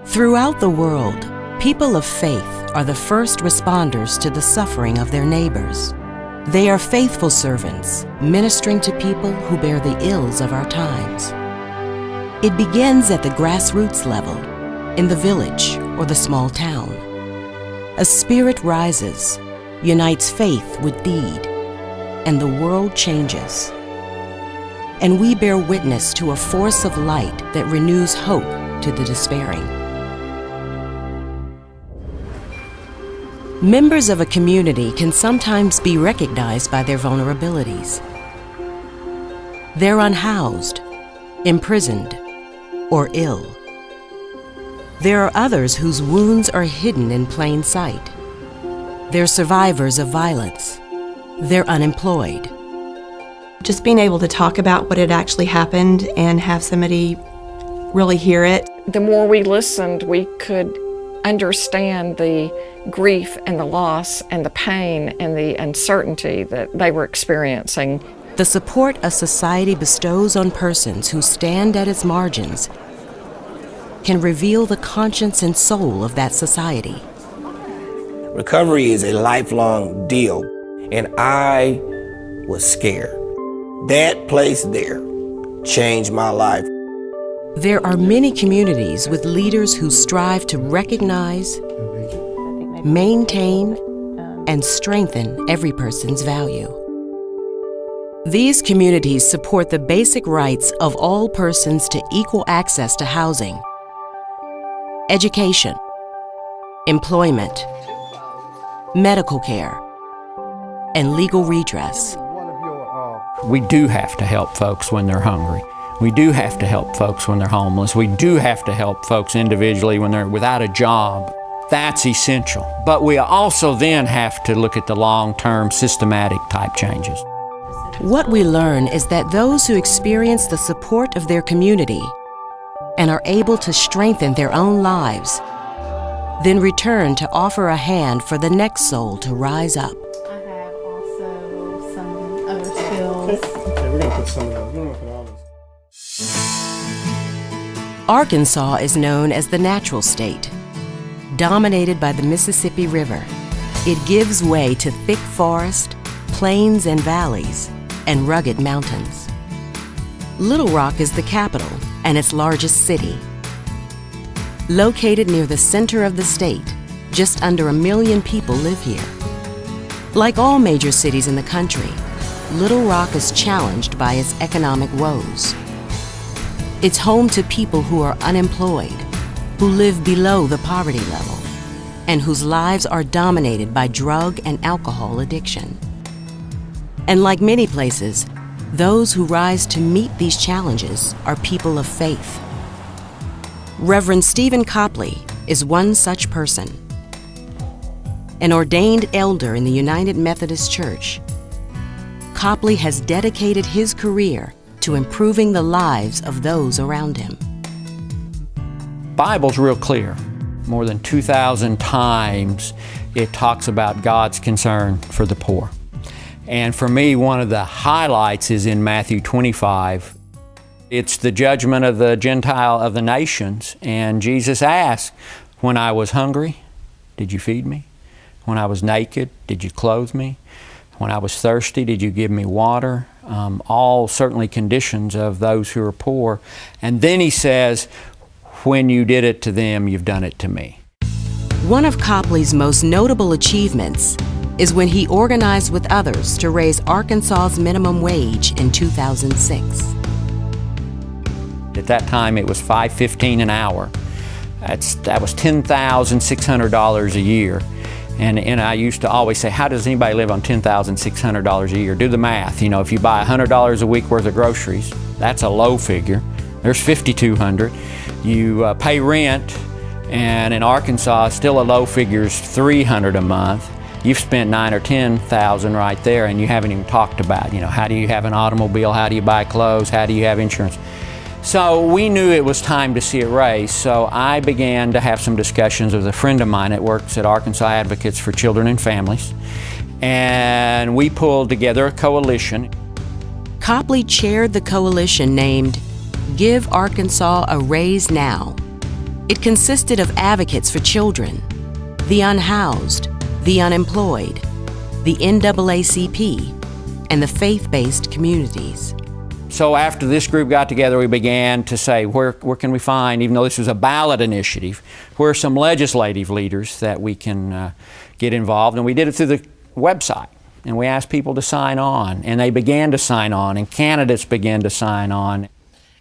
Throughout the world, people of faith are the first responders to the suffering of their neighbors. They are faithful servants, ministering to people who bear the ills of our times. It begins at the grassroots level, in the village or the small town. A spirit rises, unites faith with deed, and the world changes. And we bear witness to a force of light that renews hope to the despairing. Members of a community can sometimes be recognized by their vulnerabilities. They're unhoused, imprisoned, or ill. There are others whose wounds are hidden in plain sight. They're survivors of violence. They're unemployed. Just being able to talk about what had actually happened and have somebody really hear it. The more we listened, we could understand the grief and the loss and the pain and the uncertainty that they were experiencing. The support a society bestows on persons who stand at its margins can reveal the conscience and soul of that society. Recovery is a lifelong deal, and I was scared. That place there changed my life. There are many communities with leaders who strive to recognize, maintain, and strengthen every person's value. These communities support the basic rights of all persons to equal access to housing, education, employment, medical care, and legal redress. We do have to help folks when they're hungry. We do have to help folks when they're homeless. We do have to help folks individually when they're without a job. That's essential. But we also then have to look at the long-term systematic type changes. What we learn is that those who experience the support of their community and are able to strengthen their own lives then return to offer a hand for the next soul to rise up. I have also some other skills. Okay, we're going to put some of those. We're going to put all those. Arkansas is known as the natural state. Dominated by the Mississippi River, it gives way to thick forest, plains and valleys, and rugged mountains. Little Rock is the capital and its largest city. Located near the center of the state, just under 1 million people live here. Like all major cities in the country, Little Rock is challenged by its economic woes. It's home to people who are unemployed, who live below the poverty level, and whose lives are dominated by drug and alcohol addiction. And like many places, those who rise to meet these challenges are people of faith. Reverend Stephen Copley is one such person. An ordained elder in the United Methodist Church, Copley has dedicated his career to improving the lives of those around him. Bible's real clear. More than 2,000 times it talks about God's concern for the poor. And for me, one of the highlights is in Matthew 25. It's the judgment of the Gentile of the nations. And Jesus asked, when I was hungry, did you feed me? When I was naked, did you clothe me? When I was thirsty, did you give me water? All certainly conditions of those who are poor. And then he says, when you did it to them, you've done it to me. One of Copley's most notable achievements is when he organized with others to raise Arkansas's minimum wage in 2006. At that time, it was $5.15 an hour. That was $10,600 a year. And I used to always say, how does anybody live on $10,600 a year? Do the math. You know, if you buy $100 a week worth of groceries, that's a low figure. There's $5,200. You pay rent, and in Arkansas, still a low figure is $300 a month. You've spent $9,000 or $10,000 right there, and you haven't even talked about, you know, how do you have an automobile? How do you buy clothes? How do you have insurance? So we knew it was time to see it raised, so I began to have some discussions with a friend of mine that works at Arkansas Advocates for Children and Families, and we pulled together a coalition. Copley chaired the coalition named Give Arkansas a Raise Now, It consisted of advocates for children, the unhoused, the unemployed, the NAACP, and the faith-based communities. So after this group got together, we began to say, where can we find, even though this was a ballot initiative, where are some legislative leaders that we can get involved? And we did it through the website. And we asked people to sign on, and they began to sign on, and candidates began to sign on.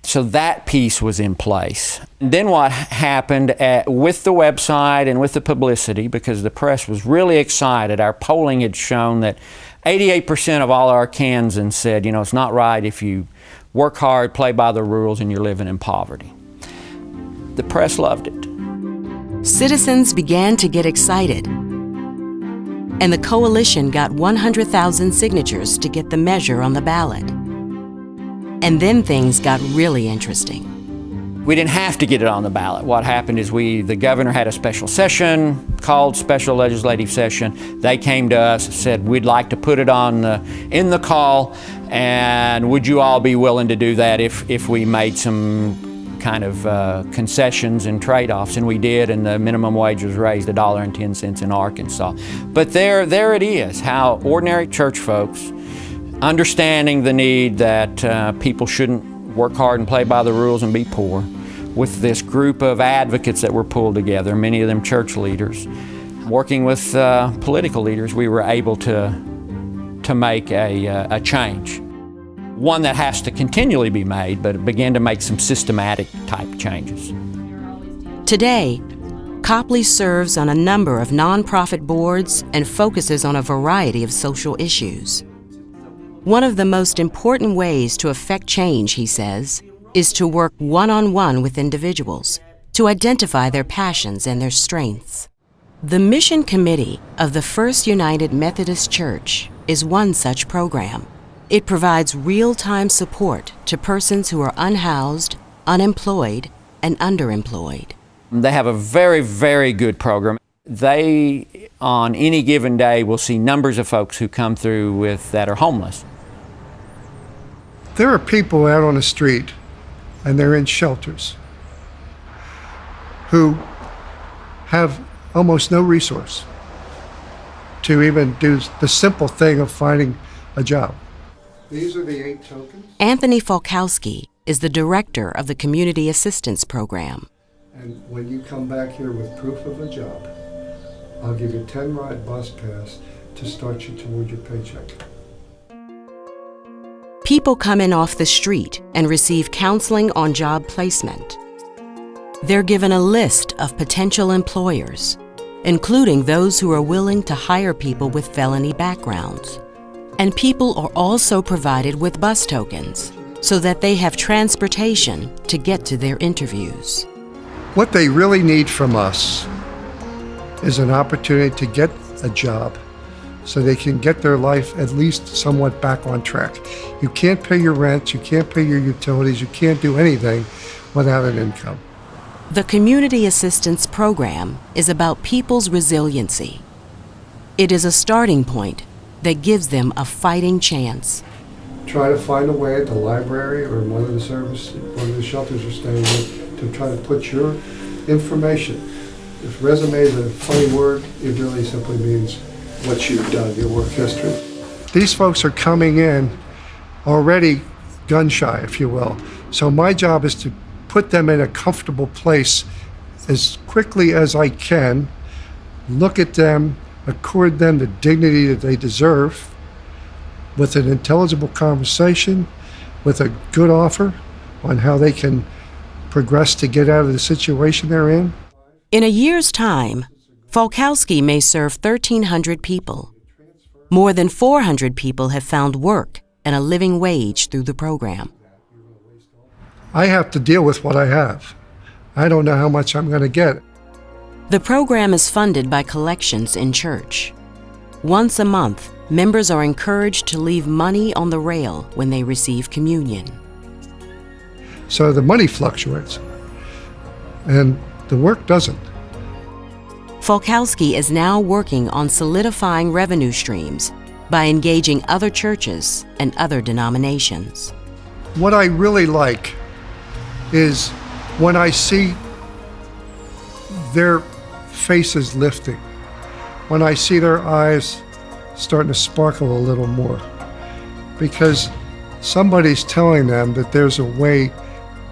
So that piece was in place. And then what happened with the website and with the publicity, because the press was really excited, our polling had shown that 88% of all Arkansans said, you know, it's not right if you work hard, play by the rules, and you're living in poverty. The press loved it. Citizens began to get excited, and the coalition got 100,000 signatures to get the measure on the ballot. And then things got really interesting. We didn't have to get it on the ballot. What happened is the governor had a special session called special legislative session. They came to us and said, we'd like to put it on in the call, and would you all be willing to do that if we made some kind of concessions and trade-offs? And we did, and the minimum wage was raised $1.10 in Arkansas. But there it is, how ordinary church folks, understanding the need that people shouldn't work hard and play by the rules and be poor, with this group of advocates that were pulled together, many of them church leaders, working with political leaders, we were able to make a change. One that has to continually be made, but it began to make some systematic type changes. Today, Copley serves on a number of nonprofit boards and focuses on a variety of social issues. One of the most important ways to affect change, he says, is to work one-on-one with individuals to identify their passions and their strengths. The Mission Committee of the First United Methodist Church is one such program. It provides real-time support to persons who are unhoused, unemployed, and underemployed. They have a very, very good program. They, on any given day, will see numbers of folks who come through that are homeless. There are people out on the street, and they're in shelters, who have almost no resource to even do the simple thing of finding a job. These are the 8 tokens. Anthony Falkowski is the director of the Community Assistance Program. And when you come back here with proof of a job, I'll give you a 10-ride bus pass to start you toward your paycheck. People come in off the street and receive counseling on job placement. They're given a list of potential employers, including those who are willing to hire people with felony backgrounds. And people are also provided with bus tokens so that they have transportation to get to their interviews. What they really need from us is an opportunity to get a job so they can get their life at least somewhat back on track. You can't pay your rent, you can't pay your utilities, you can't do anything without an income. The Community Assistance Program is about people's resiliency. It is a starting point that gives them a fighting chance. Try to find a way at the library or one of the shelters you're staying in to try to put your information. If resume is a funny word, it really simply means what you've done, your work history. These folks are coming in already gun shy, if you will. So my job is to put them in a comfortable place as quickly as I can, look at them, accord them the dignity that they deserve, with an intelligible conversation, with a good offer on how they can progress to get out of the situation they're in. In a year's time, Falkowski may serve 1,300 people. More than 400 people have found work and a living wage through the program. I have to deal with what I have. I don't know how much I'm going to get. The program is funded by collections in church. Once a month, members are encouraged to leave money on the rail when they receive communion. So the money fluctuates, and the work doesn't. Falkowski is now working on solidifying revenue streams by engaging other churches and other denominations. What I really like is when I see their faces lifting, when I see their eyes starting to sparkle a little more, because somebody's telling them that there's a way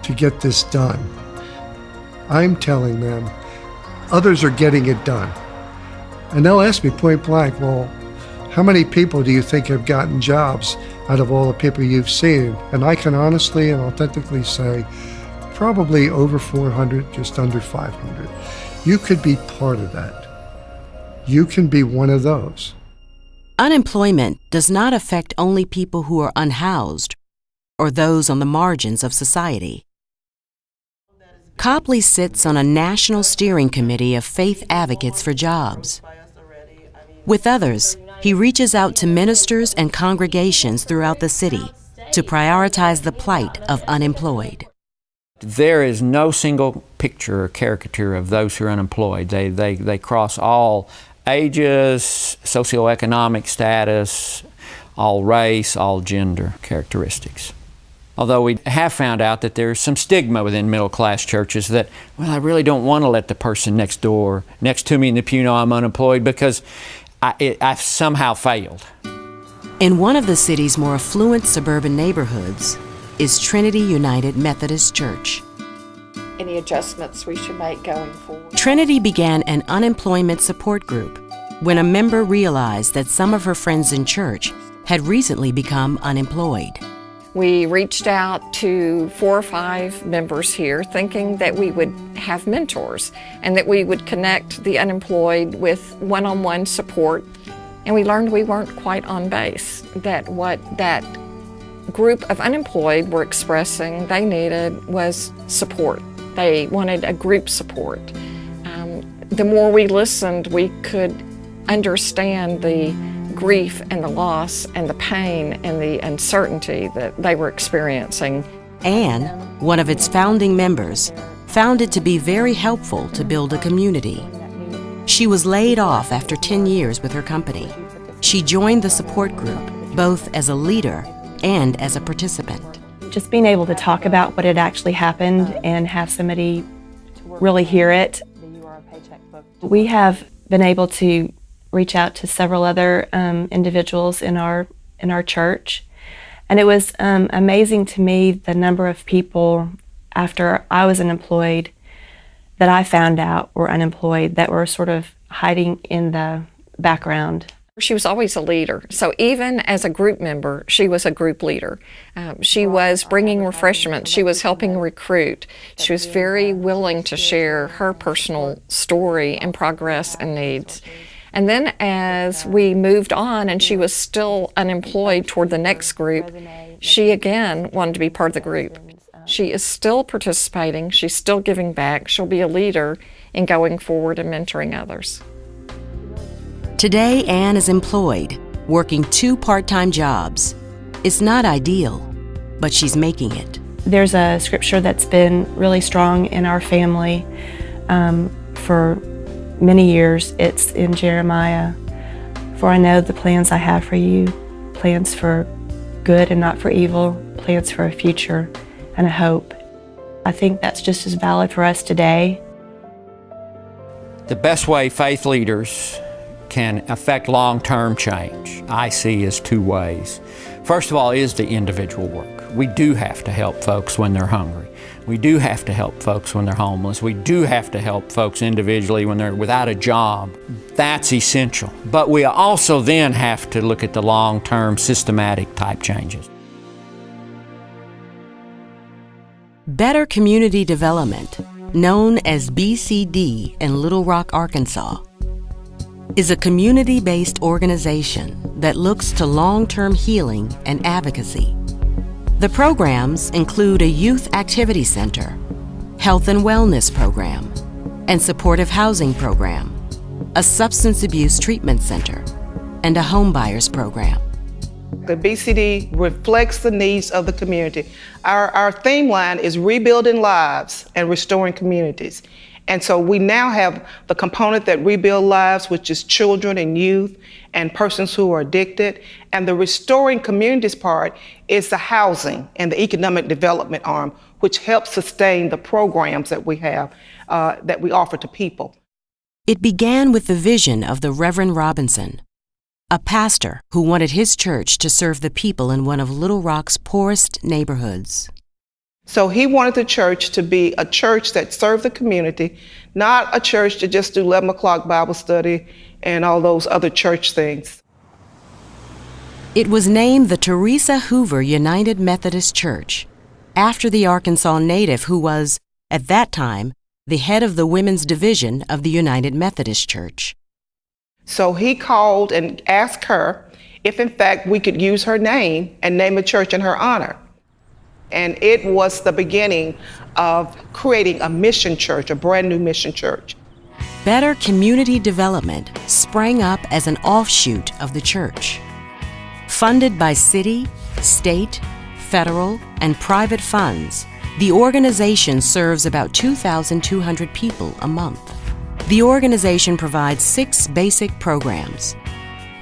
to get this done. I'm telling them others are getting it done. And they'll ask me point blank, well, how many people do you think have gotten jobs out of all the people you've seen? And I can honestly and authentically say, probably over 400, just under 500. You could be part of that. You can be one of those. Unemployment does not affect only people who are unhoused or those on the margins of society. Copley sits on a national steering committee of faith advocates for jobs. With others, he reaches out to ministers and congregations throughout the city to prioritize the plight of unemployed. There is no single picture or caricature of those who are unemployed. They cross all ages, socioeconomic status, all race, all gender characteristics. Although we have found out that there's some stigma within middle-class churches that, well, I really don't want to let the person next to me in the pew know I'm unemployed because I've somehow failed. In one of the city's more affluent suburban neighborhoods is Trinity United Methodist Church. Any adjustments we should make going forward? Trinity began an unemployment support group when a member realized that some of her friends in church had recently become unemployed. We reached out to 4 or 5 members here thinking that we would have mentors and that we would connect the unemployed with one-on-one support. And we learned we weren't quite on base, that what that group of unemployed were expressing they needed was support. They wanted a group support. The more we listened, we could understand the grief and the loss and the pain and the uncertainty that they were experiencing. Anne, one of its founding members, found it to be very helpful to build a community. She was laid off after 10 years with her company. She joined the support group, both as a leader and as a participant. Just being able to talk about what had actually happened and have somebody really hear it. We have been able to reach out to several other individuals in our church, and it was amazing to me the number of people after I was unemployed that I found out were unemployed that were sort of hiding in the background. She was always a leader, so even as a group member, she was a group leader. She was bringing refreshments, she was helping recruit, she was very willing to share her personal story and progress and needs. And then as we moved on and she was still unemployed toward the next group, she again wanted to be part of the group. She is still participating, she's still giving back, she'll be a leader in going forward and mentoring others. Today, Anne is employed, working 2 part-time jobs. It's not ideal, but she's making it. There's a scripture that's been really strong in our family for many years. It's in Jeremiah, "For I know the plans I have for you, plans for good and not for evil, plans for a future and a hope." I think that's just as valid for us today. The best way faith leaders can affect long-term change, I see, as 2 ways. First of all is the individual work. We do have to help folks when they're hungry. We do have to help folks when they're homeless. We do have to help folks individually when they're without a job. That's essential. But we also then have to look at the long-term systematic type changes. Better Community Development, known as BCD in Little Rock, Arkansas, is a community-based organization that looks to long-term healing and advocacy. The programs include a youth activity center, health and wellness program, and supportive housing program, a substance abuse treatment center, and a home buyers program. The BCD reflects the needs of the community. Our theme line is rebuilding lives and restoring communities. And so we now have the component that rebuild lives, which is children and youth and persons who are addicted. And the restoring communities part is the housing and the economic development arm, which helps sustain the programs that we have. that we offer to people. It began with the vision of the Reverend Robinson, a pastor who wanted his church to serve the people in one of Little Rock's poorest neighborhoods. So he wanted the church to be a church that served the community, not a church to just do 11 o'clock Bible study and all those other church things. It was named the Teresa Hoover United Methodist Church, after the Arkansas native who was, at that time, the head of the women's division of the United Methodist Church. So he called and asked her if in fact we could use her name and name a church in her honor. And it was the beginning of creating a mission church, a brand new mission church. Better Community Development sprang up as an offshoot of the church. Funded by city, state, federal, and private funds, the organization serves about 2,200 people a month. The organization provides 6 basic programs.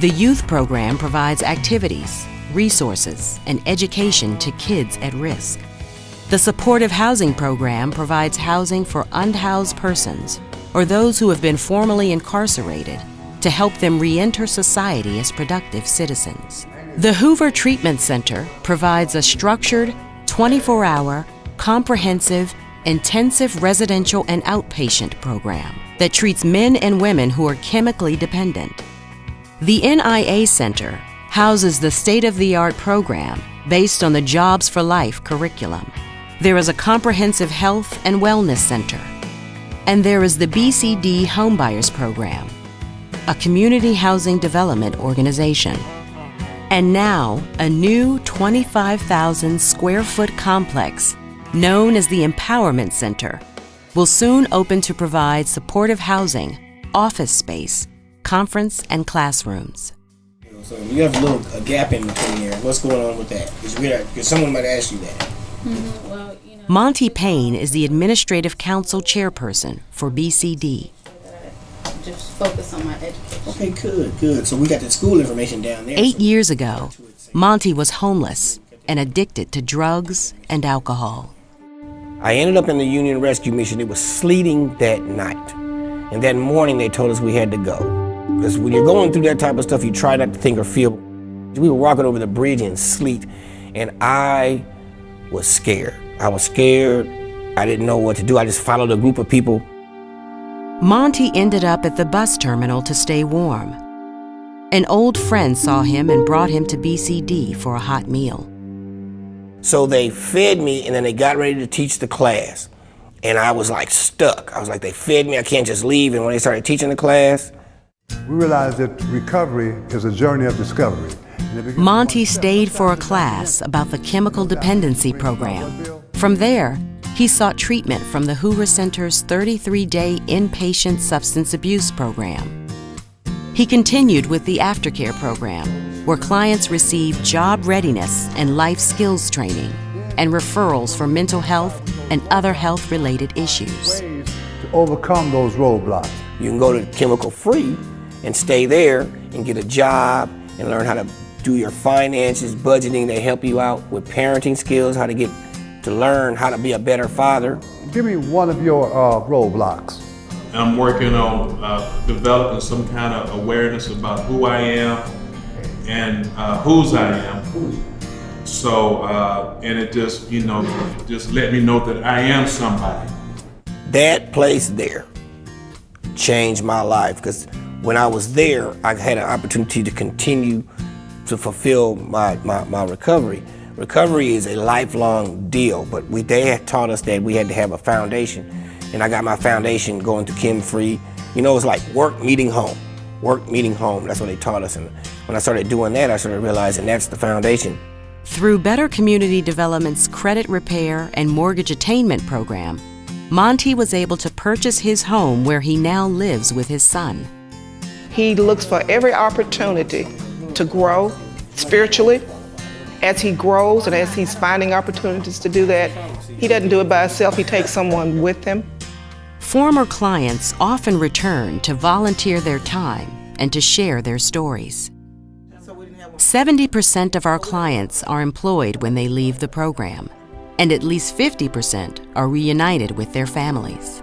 The youth program provides activities, resources, and education to kids at risk. The supportive housing program provides housing for unhoused persons or those who have been formerly incarcerated to help them re-enter society as productive citizens. The Hoover Treatment Center provides a structured, 24-hour, comprehensive, intensive residential and outpatient program that treats men and women who are chemically dependent. The NIA Center houses the state-of-the-art program based on the Jobs for Life curriculum. There is a comprehensive health and wellness center. And there is the BCD Homebuyers Program, a community housing development organization. And now, a new 25,000 square foot complex known as the Empowerment Center will soon open to provide supportive housing, office space, conference, and classrooms. So you have a gap in between here. What's going on with that? Because someone might ask you that. Mm-hmm. Well, Monty Payne is the Administrative Council Chairperson for BCD. Just focus on my education. Okay, good. So we got the school information down there. 8 years ago, Monty was homeless and addicted to drugs and alcohol. I ended up in the Union Rescue Mission. It was sleeting that night. And that morning they told us we had to go. Because when you're going through that type of stuff, you try not to think or feel. We were walking over the bridge in sleet, and I was scared. I was scared. I didn't know what to do. I just followed a group of people. Monty ended up at the bus terminal to stay warm. An old friend saw him and brought him to BCD for a hot meal. So they fed me, and then they got ready to teach the class. And I was like stuck. I was like, they fed me, I can't just leave. And when they started teaching the class, we realized that recovery is a journey of discovery. Monty stayed for a class about the chemical dependency program. From there, he sought treatment from the Hoover Center's 33-day inpatient substance abuse program. He continued with the aftercare program, where clients receive job readiness and life skills training and referrals for mental health and other health-related issues. To overcome those roadblocks. you can go to chemical free and stay there and get a job and learn how to do your finances, budgeting. They help you out with parenting skills, how to get to learn how to be a better father. Give me one of your roadblocks. I'm working on developing some kind of awareness about who I am and whose I am. So, and it just, just let me know that I am somebody. That place there changed my life, because when I was there, I had an opportunity to continue to fulfill my recovery. Recovery is a lifelong deal, but they had taught us that we had to have a foundation. And I got my foundation going to Chem Free. It's like work meeting home. Work meeting home. That's what they taught us. And when I started doing that, I started realizing that's the foundation. Through Better Community Development's credit repair and mortgage attainment program, Monty was able to purchase his home where he now lives with his son. He looks for every opportunity to grow spiritually. As he grows and as he's finding opportunities to do that, he doesn't do it by himself, he takes someone with him. Former clients often return to volunteer their time and to share their stories. 70% of our clients are employed when they leave the program, and at least 50% are reunited with their families.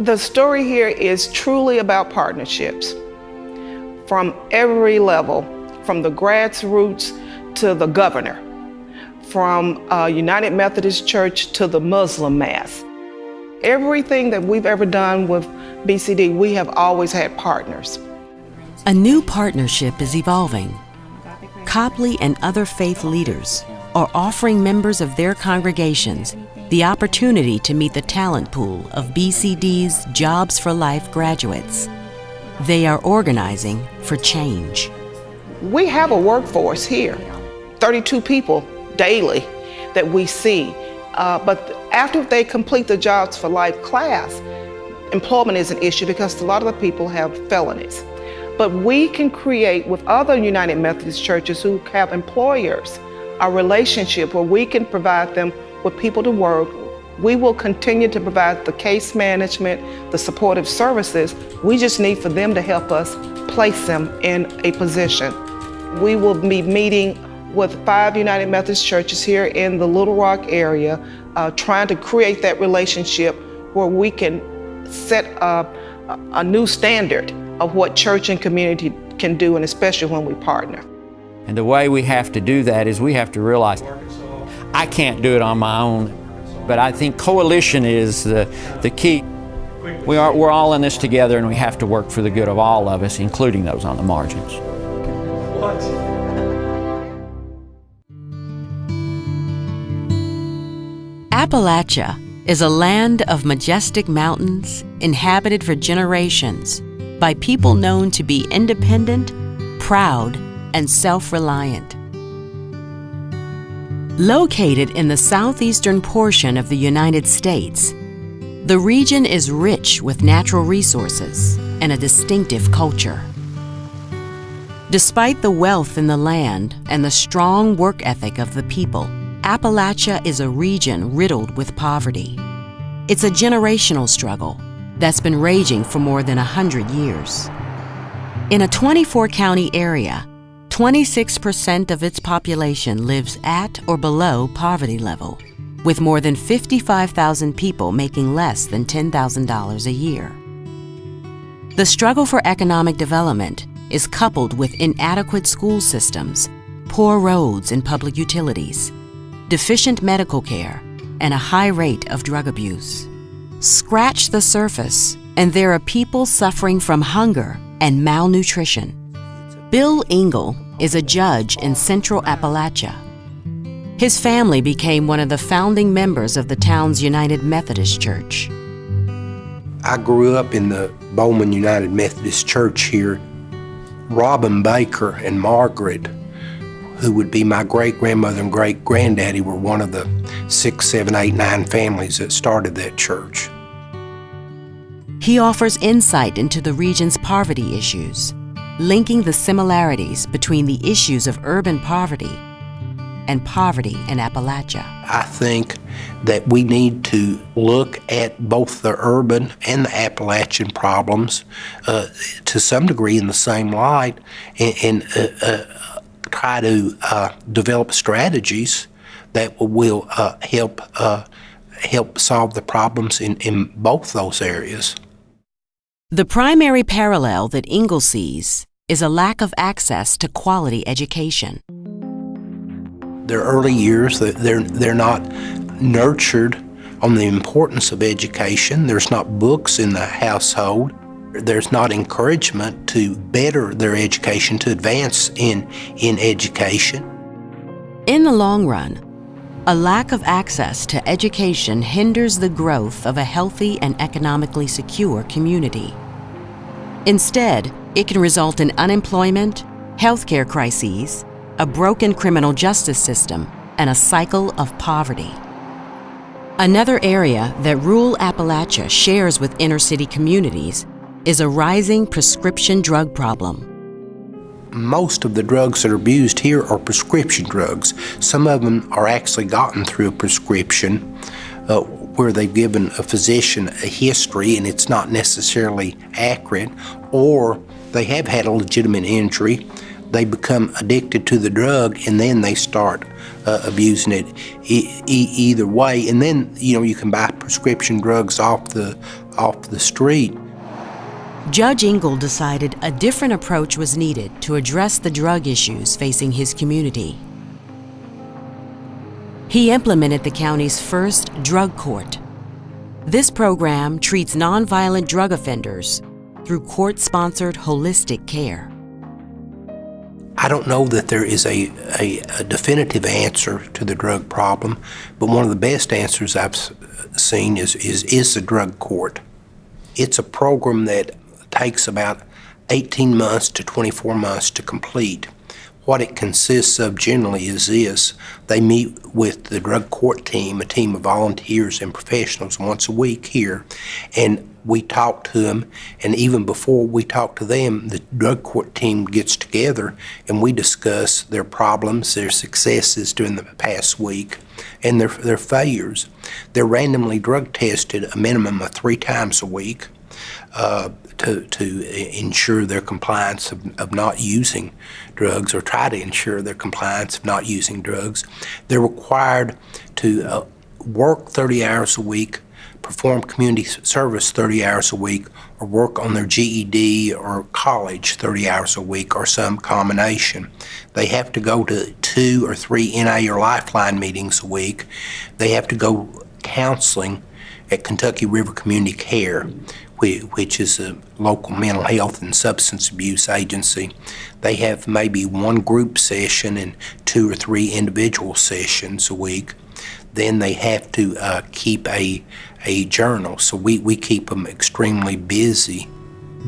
The story here is truly about partnerships from every level, from the grassroots to the governor, from United Methodist Church to the Muslim mass. Everything that we've ever done with BCD, we have always had partners. A new partnership is evolving. Copley and other faith leaders are offering members of their congregations the opportunity to meet the talent pool of BCD's Jobs for Life graduates. They are organizing for change. We have a workforce here, 32 people daily that we see. But after they complete the Jobs for Life class, employment is an issue because a lot of the people have felonies. But we can create with other United Methodist churches who have employers a relationship where we can provide them with people to work. We will continue to provide the case management, the supportive services. We just need for them to help us place them in a position. We will be meeting with 5 United Methodist churches here in the Little Rock area, trying to create that relationship where we can set a new standard of what church and community can do, and especially when we partner. And the way we have to do that is we have to realize I can't do it on my own, but I think coalition is the key. We're all in this together, and we have to work for the good of all of us, including those on the margins. Appalachia is a land of majestic mountains inhabited for generations by people known to be independent, proud, and self-reliant. Located in the southeastern portion of the United States, the region is rich with natural resources and a distinctive culture. Despite the wealth in the land and the strong work ethic of the people, Appalachia is a region riddled with poverty. It's a generational struggle that's been raging for more than 100 years. In a 24-county area, 26% of its population lives at or below poverty level, with more than 55,000 people making less than $10,000 a year. The struggle for economic development is coupled with inadequate school systems, poor roads and public utilities, deficient medical care, and a high rate of drug abuse. Scratch the surface, and there are people suffering from hunger and malnutrition. Bill Engel is a judge in Central Appalachia. His family became one of the founding members of the town's United Methodist Church. I grew up in the Bowman United Methodist Church here. Robin Baker and Margaret, who would be my great-grandmother and great-granddaddy, were one of the 6, 7, 8, 9 families that started that church. He offers insight into the region's poverty issues, linking the similarities between the issues of urban poverty and poverty in Appalachia. I think that we need to look at both the urban and the Appalachian problems to some degree in the same light and try to develop strategies that will help solve the problems in both those areas. The primary parallel that Engel sees is a lack of access to quality education. Their early years, they're not nurtured on the importance of education. There's not books in the household. There's not encouragement to better their education, to advance in education. In the long run, a lack of access to education hinders the growth of a healthy and economically secure community. Instead, it can result in unemployment, healthcare crises, a broken criminal justice system, and a cycle of poverty. Another area that rural Appalachia shares with inner-city communities is a rising prescription drug problem. Most of the drugs that are abused here are prescription drugs. Some of them are actually gotten through a prescription where they've given a physician a history and it's not necessarily accurate, or they have had a legitimate injury. They become addicted to the drug and then they start abusing it either way. And then, you can buy prescription drugs off the off the street. Judge Engel decided a different approach was needed to address the drug issues facing his community. He implemented the county's first drug court. This program treats nonviolent drug offenders through court-sponsored holistic care. I don't know that there is a definitive answer to the drug problem, but one of the best answers I've seen is the drug court. It's a program that takes about 18 months to 24 months to complete. What it consists of generally is this. They meet with the drug court team, a team of volunteers and professionals once a week here, and we talk to them, and even before we talk to them, the drug court team gets together and we discuss their problems, their successes during the past week, and their failures. They're randomly drug tested a minimum of 3 times a week to ensure their compliance of not using drugs, or try to ensure their compliance of not using drugs. They're required to work 30 hours a week, perform community service 30 hours a week, or work on their GED or college 30 hours a week, or some combination. They have to go to 2 or 3 NA or Lifeline meetings a week. They have to go counseling at Kentucky River Community Care, which is a local mental health and substance abuse agency. They have maybe 1 group session and 2 or 3 individual sessions a week. Then they have to keep a journal. So we keep them extremely busy,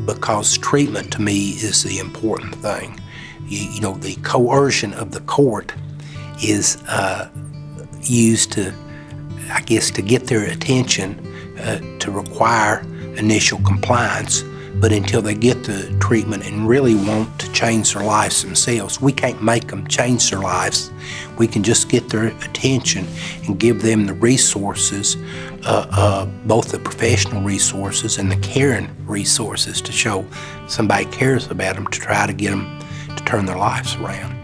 because treatment to me is the important thing. You know, the coercion of the court is used to, I guess, to get their attention, to require initial compliance, but until they get the treatment and really want to change their lives themselves, we can't make them change their lives. We can just get their attention and give them the resources, both the professional resources and the caring resources, to show somebody cares about them, to try to get them to turn their lives around.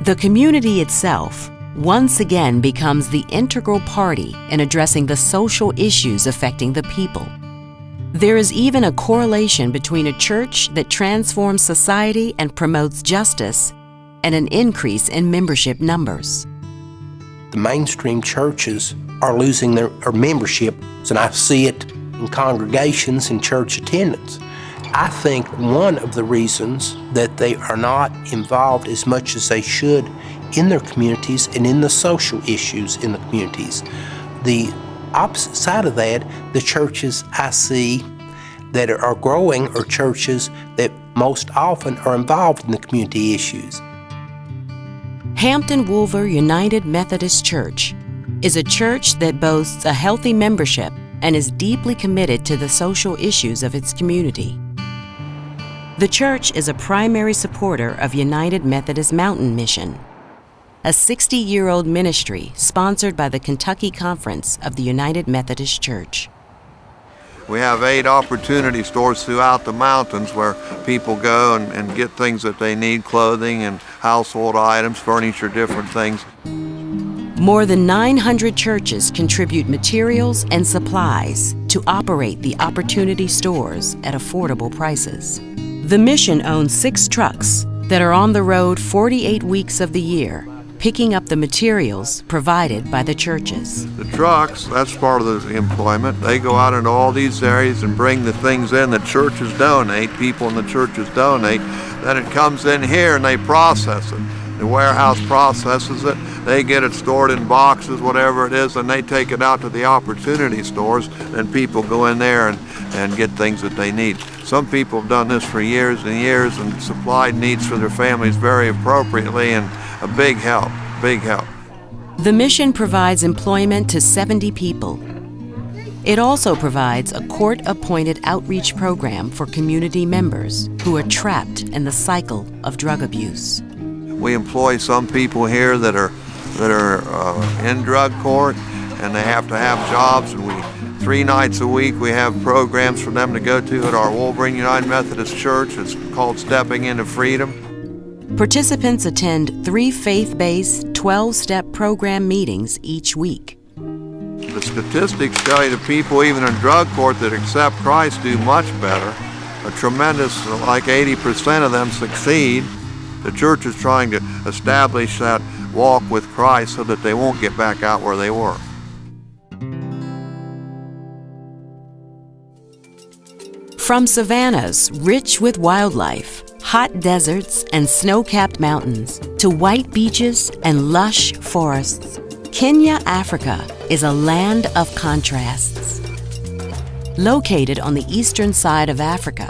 The community itself once again becomes the integral party in addressing the social issues affecting the people. There is even a correlation between a church that transforms society and promotes justice and an increase in membership numbers. The mainstream churches are losing their membership, and I see it in congregations and church attendance. I think one of the reasons that they are not involved as much as they should in their communities and in the social issues in the communities. The opposite side of that, the churches I see that are growing are churches that most often are involved in the community issues. Hampton Wolver United Methodist Church is a church that boasts a healthy membership and is deeply committed to the social issues of its community. The church is a primary supporter of United Methodist Mountain Mission, a 60-year-old ministry sponsored by the Kentucky Conference of the United Methodist Church. We have 8 opportunity stores throughout the mountains where people go and get things that they need, clothing and household items, furniture, different things. More than 900 churches contribute materials and supplies to operate the opportunity stores at affordable prices. The mission owns 6 trucks that are on the road 48 weeks of the year, picking up the materials provided by the churches. The trucks, that's part of the employment. They go out into all these areas and bring the things in that churches donate, people in the churches donate. Then it comes in here and they process it. The warehouse processes it. They get it stored in boxes, whatever it is, and they take it out to the opportunity stores, and people go in there and get things that they need. Some people have done this for years and years and supplied needs for their families very appropriately, and a big help, big help. The mission provides employment to 70 people. It also provides a court-appointed outreach program for community members who are trapped in the cycle of drug abuse. We employ some people here that are in drug court, and they have to have jobs, and 3 nights a week we have programs for them to go to at our Wolverine United Methodist Church. It's called Stepping into Freedom. Participants attend 3 faith-based 12-step program meetings each week. The statistics show you that people even in drug court that accept Christ do much better. A tremendous, like 80% of them succeed. The church is trying to establish that walk with Christ so that they won't get back out where they were. From savannas rich with wildlife, hot deserts and snow-capped mountains, to white beaches and lush forests, Kenya, Africa is a land of contrasts. Located on the eastern side of Africa,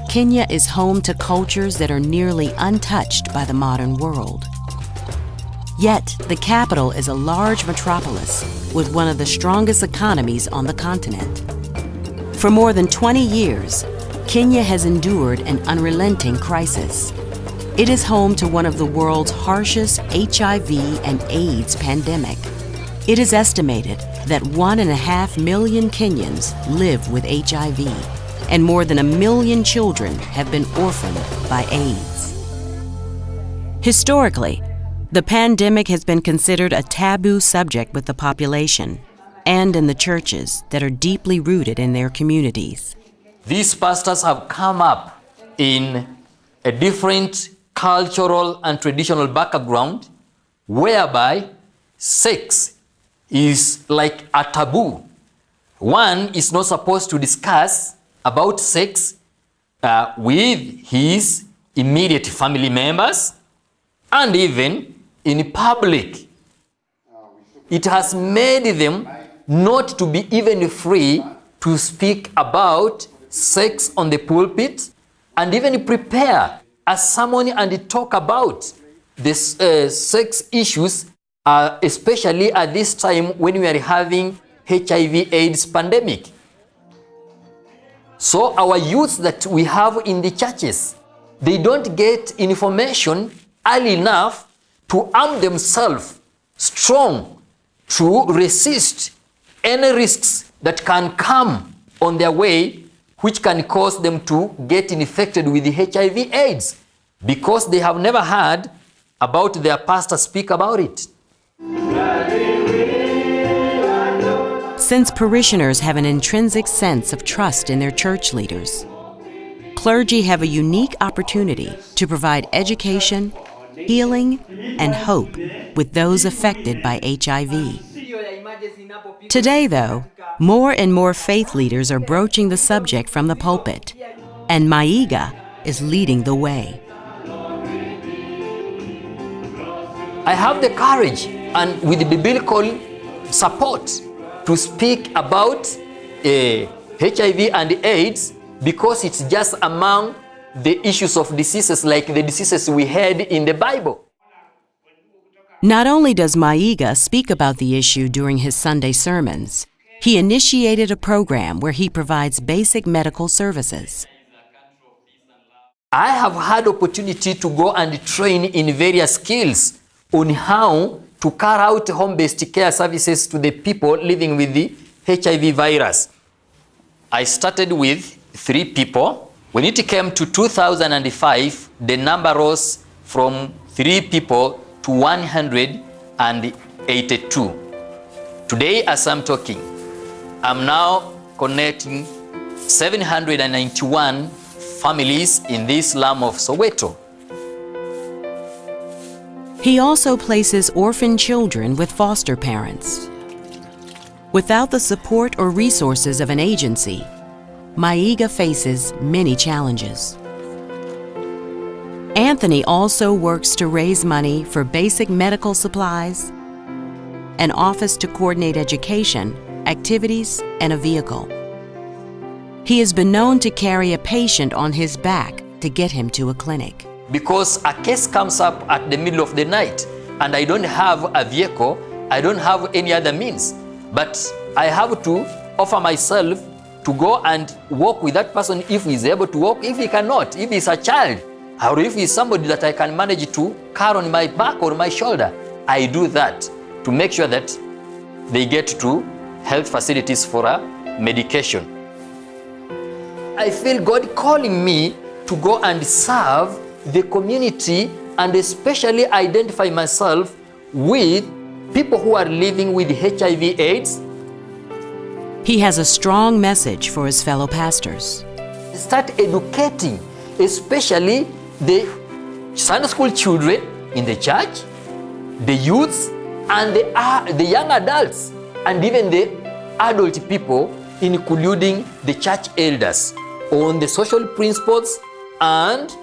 Kenya is home to cultures that are nearly untouched by the modern world. Yet, the capital is a large metropolis with one of the strongest economies on the continent. For more than 20 years, Kenya has endured an unrelenting crisis. It is home to one of the world's harshest HIV and AIDS pandemic. It is estimated that 1.5 million Kenyans live with HIV, and more than 1 million children have been orphaned by AIDS. Historically, the pandemic has been considered a taboo subject with the population and in the churches that are deeply rooted in their communities. These pastors have come up in a different cultural and traditional background whereby sex is like a taboo. One is not supposed to discuss about sex with his immediate family members and even in public. It has made them not to be even free to speak about sex on the pulpit and even prepare a sermon and talk about this sex issues, especially at this time when we are having HIV/AIDS pandemic. So our youths that we have in the churches, they don't get information early enough to arm themselves strong to resist any risks that can come on their way, which can cause them to get infected with the HIV/AIDS, because they have never heard about their pastor speak about it. Since parishioners have an intrinsic sense of trust in their church leaders, clergy have a unique opportunity to provide education, healing, and hope with those affected by HIV. Today, though, more and more faith leaders are broaching the subject from the pulpit, and Maiga is leading the way. I have the courage and with the biblical support to speak about HIV and AIDS, because it's just among the issues of diseases like the diseases we had in the Bible. Not only does Maiga speak about the issue during his Sunday sermons, he initiated a program where he provides basic medical services. I have had opportunity to go and train in various skills on how to carry out home-based care services to the people living with the HIV virus. I started with 3 people. When it came to 2005, the number rose from 3 people to 182. Today, as I'm talking, I'm now connecting 791 families in this slum of Soweto. He also places orphan children with foster parents. Without the support or resources of an agency, Maiga faces many challenges. Anthony also works to raise money for basic medical supplies, an office to coordinate education, activities, and a vehicle. He has been known to carry a patient on his back to get him to a clinic. Because a case comes up at the middle of the night and I don't have a vehicle, I don't have any other means, but I have to offer myself to go and walk with that person if he's able to walk, if he cannot, if he's a child, or if he's somebody that I can manage to carry on my back or my shoulder. I do that to make sure that they get to health facilities for a medication. I feel God calling me to go and serve the community and especially identify myself with people who are living with HIV/AIDS He has a strong message for his fellow pastors. Start educating, especially the Sunday school children in the church, the youths, and the young adults, and even the adult people, including the church elders, on the social principles and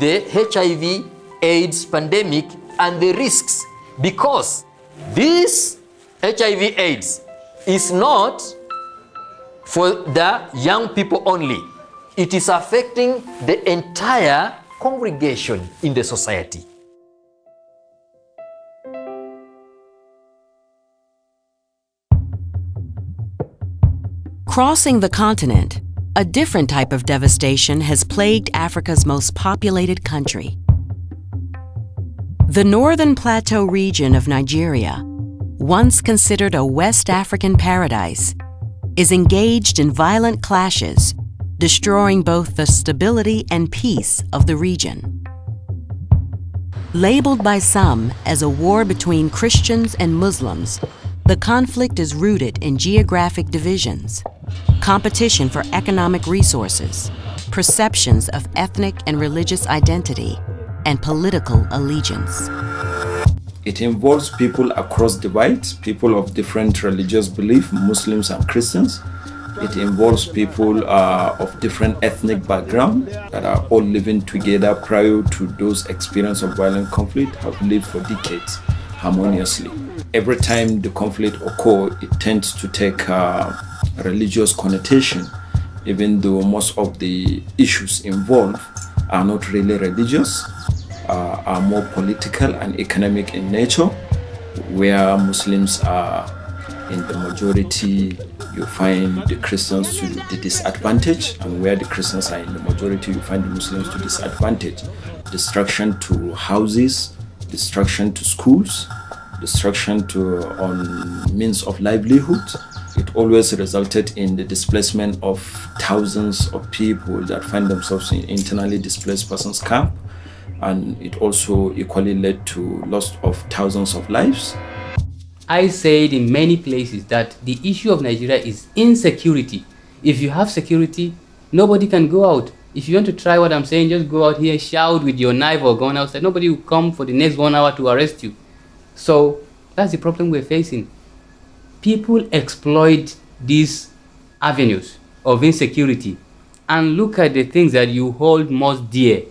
the HIV/AIDS pandemic and the risks, because this HIV/AIDS is not for the young people only. It is affecting the entire congregation in the society. Crossing the continent, a different type of devastation has plagued Africa's most populated country. The Northern Plateau region of Nigeria, once considered a West African paradise, is engaged in violent clashes, destroying both the stability and peace of the region. Labeled by some as a war between Christians and Muslims, the conflict is rooted in geographic divisions, competition for economic resources, perceptions of ethnic and religious identity, and political allegiance. It involves people across divides, people of different religious belief, Muslims and Christians. It involves people of different ethnic background that are all living together prior to those experience of violent conflict, have lived for decades harmoniously. Every time the conflict occurs, it tends to take a religious connotation, even though most of the issues involved are not really religious, are more political and economic in nature, where Muslims are in the majority. You find the Christians to the disadvantage, and where the Christians are in the majority, you find the Muslims to disadvantage. Destruction to houses, destruction to schools, destruction to on means of livelihood. It always resulted in the displacement of thousands of people that find themselves in internally displaced persons camp, and it also equally led to loss of thousands of lives. I said in many places that the issue of Nigeria is insecurity. If you have security, nobody can go out. If you want to try what I'm saying, just go out here, shout with your knife or gun outside. Nobody will come for the next 1 hour to arrest you. So that's the problem we're facing. People exploit these avenues of insecurity and look at the things that you hold most dear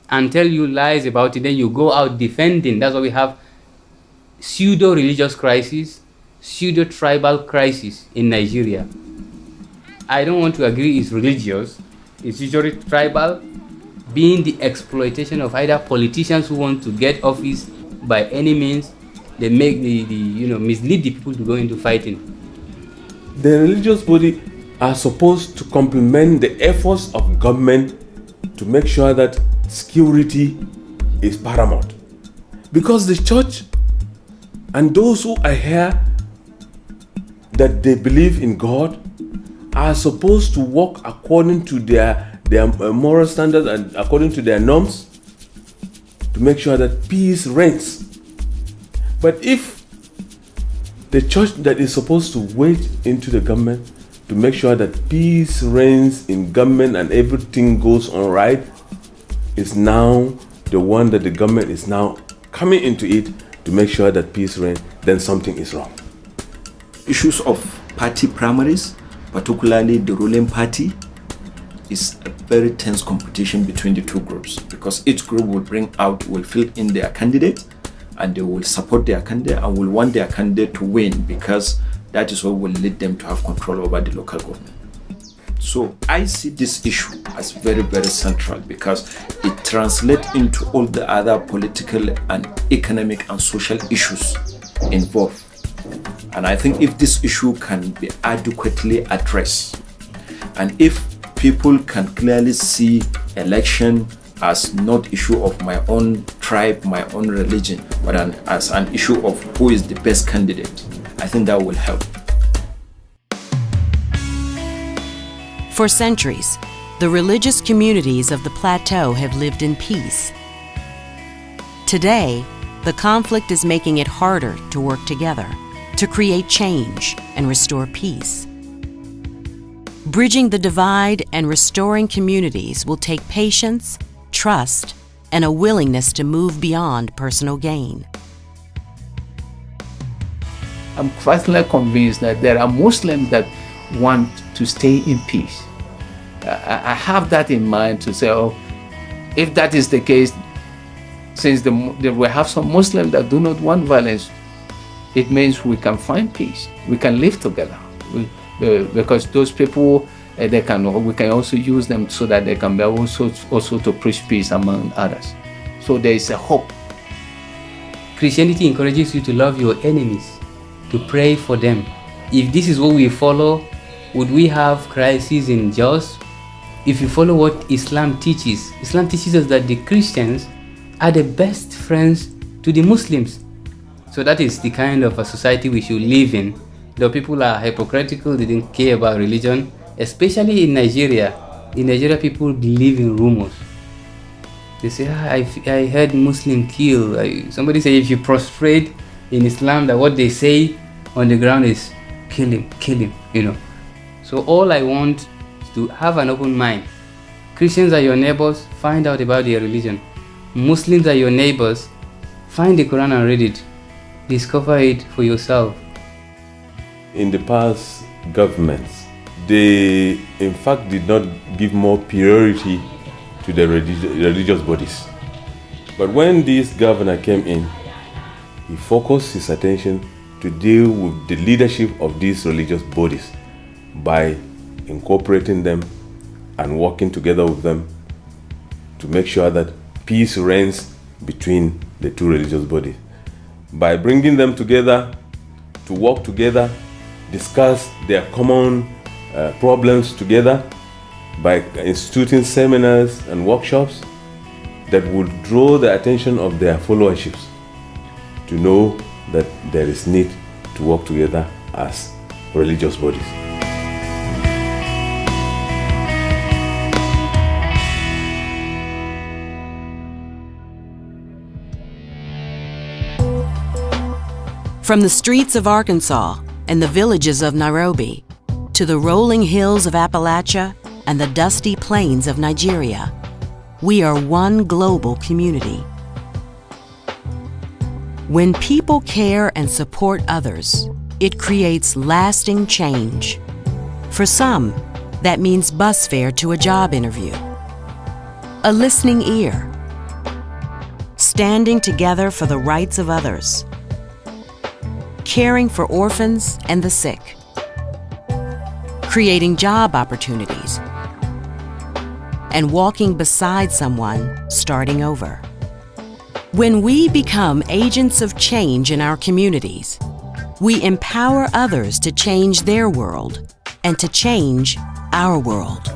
and tell you lies about it. Then you go out defending. That's why we have pseudo-religious crisis, pseudo-tribal crisis in Nigeria. I don't want to agree it's religious. It's usually tribal, being the exploitation of either politicians who want to get office by any means. They make mislead the people to go into fighting. The religious body are supposed to complement the efforts of government to make sure that security is paramount. Because the church and those who are here that they believe in God are supposed to walk according to their moral standards and according to their norms to make sure that peace reigns. But if the church that is supposed to wade into the government to make sure that peace reigns in government and everything goes on right is now the one that the government is now coming into it to make sure that peace reigns, then something is wrong. Issues of party primaries, particularly the ruling party, is a very tense competition between the two groups, because each group will fill in their candidate, and they will support their candidate and will want their candidate to win, because that is what will lead them to have control over the local government. So I see this issue as very, very central, because it translates into all the other political and economic and social issues involved. And I think if this issue can be adequately addressed, and if people can clearly see election as not issue of my own tribe, my own religion, but as an issue of who is the best candidate, I think that will help. For centuries, the religious communities of the plateau have lived in peace. Today, the conflict is making it harder to work together, to create change and restore peace. Bridging the divide and restoring communities will take patience, trust, and a willingness to move beyond personal gain. I'm personally convinced that there are Muslims that want to stay in peace. I have that in mind to say, oh, if that is the case, since we have some Muslims that do not want violence, it means we can find peace. We can live together. Because those people, we can also use them so that they can be also to preach peace among others. So there is a hope. Christianity encourages you to love your enemies, to pray for them. If this is what we follow, would we have crises in Jos? If you follow what Islam teaches us that the Christians are the best friends to the Muslims. So that is the kind of a society we should live in. The people are hypocritical, they don't care about religion, especially in Nigeria. In Nigeria, people believe in rumors. They say, I heard Muslim kill. Somebody say if you prostrate in Islam, that what they say on the ground is kill him, you know. So all I want is to have an open mind. Christians are your neighbors, find out about their religion. Muslims are your neighbors, find the Quran and read it. Discover it for yourself. In the past, governments, they in fact did not give more priority to the religious bodies. But when this governor came in, he focused his attention to deal with the leadership of these religious bodies by incorporating them and working together with them to make sure that peace reigns between the two religious bodies. By bringing them together to work together, discuss their common problems together, by instituting seminars and workshops that would draw the attention of their followerships to know that there is need to work together as religious bodies. From the streets of Arkansas and the villages of Nairobi to the rolling hills of Appalachia and the dusty plains of Nigeria, we are one global community. When people care and support others, it creates lasting change. For some, that means bus fare to a job interview, a listening ear, standing together for the rights of others, caring for orphans and the sick, creating job opportunities, and walking beside someone starting over. When we become agents of change in our communities, we empower others to change their world and to change our world.